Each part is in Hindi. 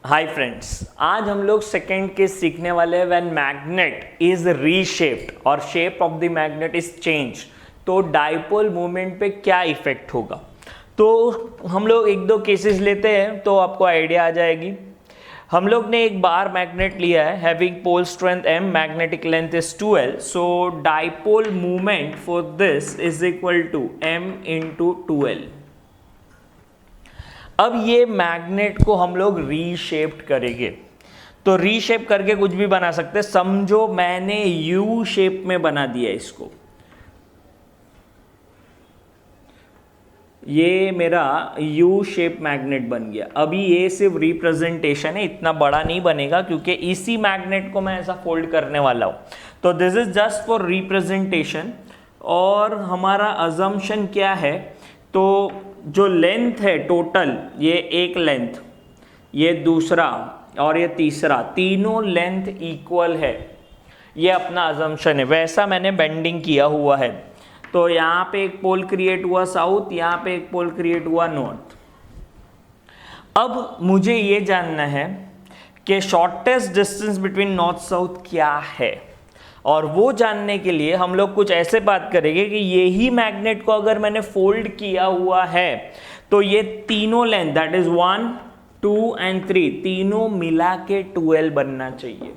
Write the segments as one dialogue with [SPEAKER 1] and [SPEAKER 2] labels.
[SPEAKER 1] हाय फ्रेंड्स, आज हम लोग सेकेंड केस सीखने वाले हैं व्हेन मैग्नेट इज रीशेप्ड और shape of the magnet is change, तो डाइपोल मूवमेंट पे क्या इफेक्ट होगा। तो हम लोग एक दो केसेस लेते हैं तो आपको आइडिया आ जाएगी। हम लोग ने एक बार मैग्नेट लिया है having pole strength m, magnetic length is 2l, so dipole movement for this is equal to m into 2l। अब ये मैग्नेट को हम लोग रीशेप्ड करेंगे, तो रीशेप करके कुछ भी बना सकते हैं। समझो मैंने यू शेप में बना दिया इसको, ये मेरा यू शेप मैग्नेट बन गया। अभी ये सिर्फ रिप्रेजेंटेशन है, इतना बड़ा नहीं बनेगा क्योंकि इसी मैग्नेट को मैं ऐसा फोल्ड करने वाला हूं। तो this is just for representation. और हमारा अजम्पशन क्या है, तो जो लेंथ है टोटल, ये एक लेंथ, ये दूसरा और ये तीसरा, तीनों लेंथ इक्वल है, ये अपना अजम्पशन है। वैसा मैंने बेंडिंग किया हुआ है। तो यहाँ पे एक पोल क्रिएट हुआ साउथ, यहाँ पे एक पोल क्रिएट हुआ नॉर्थ। अब मुझे ये जानना है कि shortest distance between north south क्या है, और वो जानने के लिए हम लोग कुछ ऐसे बात करेंगे कि यही मैग्नेट को अगर मैंने फोल्ड किया हुआ है तो ये तीनों लेंथ, दैट इज 1, 2 एंड 3, तीनों मिला के 2l बनना चाहिए।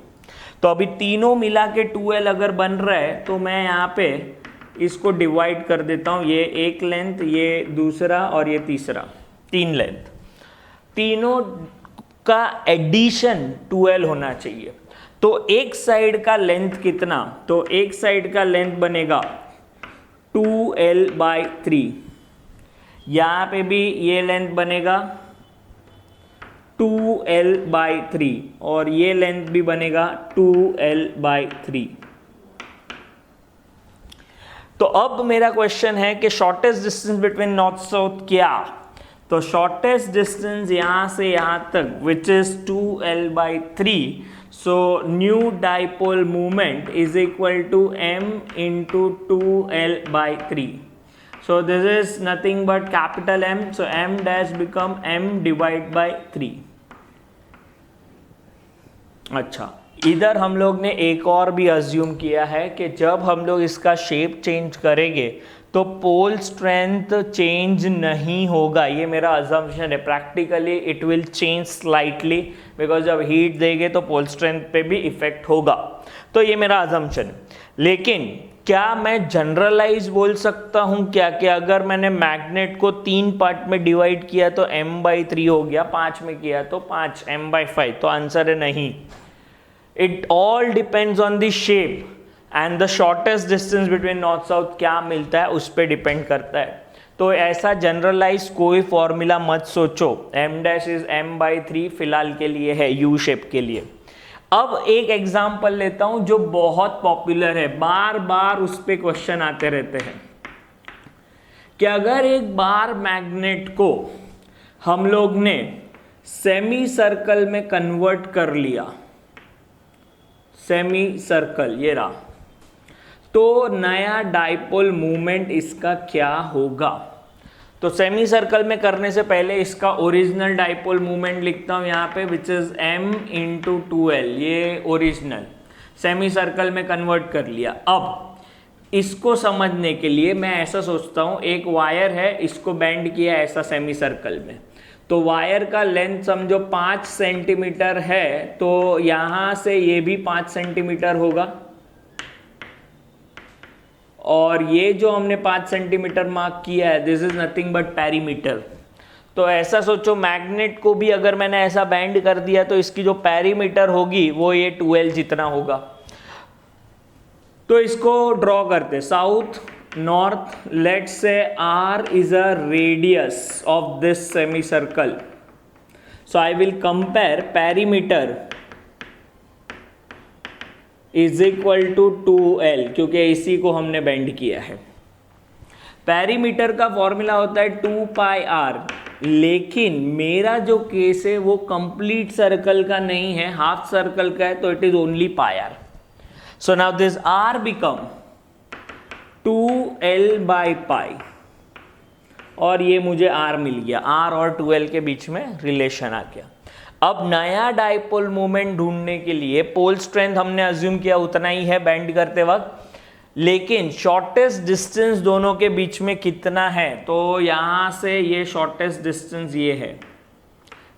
[SPEAKER 1] तो अभी तीनों मिला के 2l अगर बन रहा है तो मैं यहाँ पे इसको डिवाइड कर देता हूँ। ये एक लेंथ, ये दूसरा और ये तीसरा, 3 लेंथ, तीनों का एडिशन 2l होना चाहिए। तो एक साइड का लेंथ कितना, तो एक साइड का लेंथ बनेगा 2l/3, यहाँ पे भी ये लेंथ बनेगा 2l/3 और ये लेंथ भी बनेगा 2l/3। तो अब मेरा क्वेश्चन है कि shortest distance between north south क्या। तो शॉर्टेस्ट डिस्टेंस यहाँ से यहाँ तक which is 2l/3, so new dipole moment is equal to m into 2l/3. So this is nothing but capital M, so m dash become m divided by 3. अच्छा, इधर हम लोग ने एक और भी अज्यूम किया है कि जब हम लोग इसका शेप चेंज करेंगे तो पोल स्ट्रेंथ चेंज नहीं होगा। ये मेरा अजम्पशन है। Practically it will change slightly, because जब हीट देंगे तो पोल स्ट्रेंथ पे भी इफेक्ट होगा। तो ये मेरा अजम्पशन है। लेकिन क्या मैं जनरलाइज बोल सकता हूँ क्या कि अगर मैंने मैग्नेट को 3 पार्ट में डिवाइड किया तो m/3 हो गया, 5 में किया तो 5, m/5? तो आंसर है नहीं। It all depends on the shape and the shortest distance between north south क्या मिलता है उस पर डिपेंड करता है। तो ऐसा जनरलाइज कोई फॉर्मूला मत सोचो। m डैश इज m/3 फिलहाल के लिए है, यू शेप के लिए। अब एक एग्जांपल लेता हूं जो बहुत पॉपुलर है, बार बार उस पर क्वेश्चन आते रहते हैं कि अगर एक बार मैग्नेट को हम लोग ने सेमी सर्कल में कन्वर्ट कर लिया, सेमी सर्कल ये रहा, तो नया डाइपोल मूवमेंट इसका क्या होगा। तो सेमी सर्कल में करने से पहले इसका ओरिजिनल डाइपोल मूवमेंट लिखता हूं यहाँ पे, which is m into 2l, ये ओरिजिनल। सेमी सर्कल में कन्वर्ट कर लिया। अब इसको समझने के लिए मैं ऐसा सोचता हूं, एक वायर है, इसको बेंड किया ऐसा सेमी सर्कल में, तो वायर का लेंथ समझो 5 सेंटीमीटर है, तो यहाँ से ये भी 5 सेंटीमीटर होगा, और ये जो हमने 5 सेंटीमीटर मार्क किया है, this is nothing but perimeter. तो ऐसा सोचो मैग्नेट को भी अगर मैंने ऐसा बैंड कर दिया तो इसकी जो पेरीमीटर होगी वो ये 2l जितना होगा। तो इसको ड्रॉ करते, south north, let's say r is a radius of this semicircle, so I will compare perimeter is equal to 2l, क्योंकि इसी को हमने बेंड किया है। पेरीमीटर का फॉर्मूला होता है 2πr, लेकिन मेरा जो केस है वो कंप्लीट सर्कल का नहीं है, हाफ सर्कल का है, तो it is only πr। So now this r become 2l/π, और ये मुझे r मिल गया, r और 2l के बीच में रिलेशन आ गया। अब नया डाइपोल मोमेंट ढूंढने के लिए पोल स्ट्रेंथ हमने अज्यूम किया उतना ही है बेंड करते वक्त, लेकिन शॉर्टेस्ट डिस्टेंस दोनों के बीच में कितना है, तो यहां से ये शॉर्टेस्ट डिस्टेंस ये है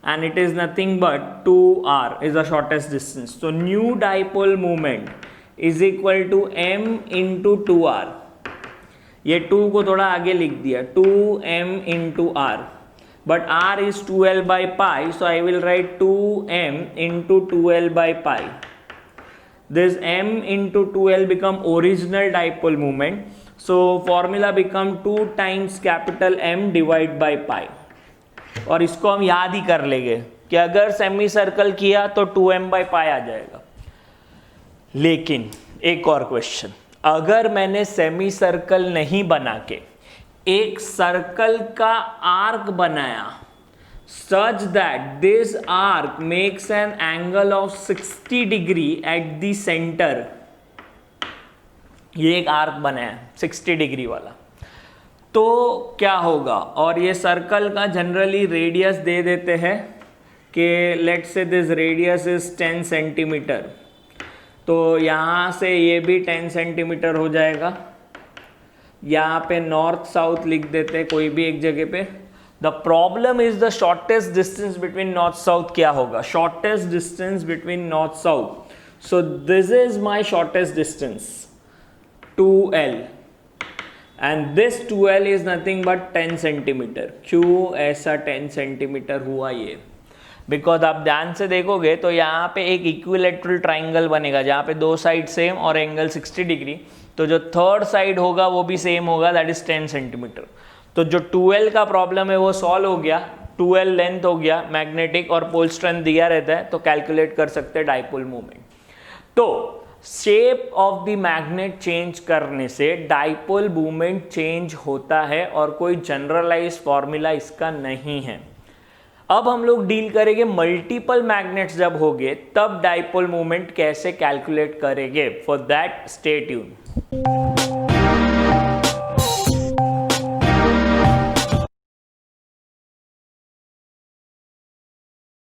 [SPEAKER 1] and it is nothing but 2r is the shortest distance. So new dipole moment is equal to m into 2r. ये 2 को थोड़ा आगे लिख दिया 2m into r, but r is 2l by pi, so I will write 2m into 2l by pi. This m into 2l become original dipole moment, so formula become 2 times capital M divide by pi. और इसको हम याद ही कर लेंगे कि अगर सेमी सर्कल किया तो 2m बाई पाई आ जाएगा। लेकिन एक और क्वेश्चन, अगर मैंने सेमी सर्कल नहीं बना के एक सर्कल का आर्क बनाया such that this arc makes an angle of 60 degree at the centre, ये एक आर्क बनाया 60 डिग्री वाला, तो क्या होगा? और ये सर्कल का जनरली रेडियस दे देते हैं कि let's say this radius is 10 centimetre, तो यहाँ से ये भी 10 सेंटीमीटर हो जाएगा। यहाँ पे नॉर्थ साउथ लिख देते हैं कोई भी एक जगह पे। The problem is the shortest distance between north south क्या होगा? Shortest distance between north south, so this is my shortest distance 2l and this 2l is nothing but 10 centimetre. क्यों ऐसा 10 सेंटीमीटर हुआ ये? बिकॉज आप ध्यान से देखोगे तो यहाँ पे एक इक्विलेटरल ट्राइंगल बनेगा जहाँ पे दो साइड सेम और एंगल 60 डिग्री, तो जो थर्ड साइड होगा वो भी सेम होगा, दैट इज 10 सेंटीमीटर। तो जो 2l का प्रॉब्लम है वो सॉल्व हो गया, 2l लेंथ हो गया, मैग्नेटिक और पोल स्ट्रेंथ दिया रहता है तो कैलकुलेट कर सकते हैं डाइपोल मोमेंट। तो shape of the magnet change करने से डाइपोल मोमेंट चेंज होता है और कोई जनरलाइज फॉर्मूला इसका नहीं है। अब हम लोग डील करेंगे मल्टीपल मैग्नेट्स जब होंगे तब डाइपोल मोमेंट कैसे कैलकुलेट करेंगे। For that stay tuned.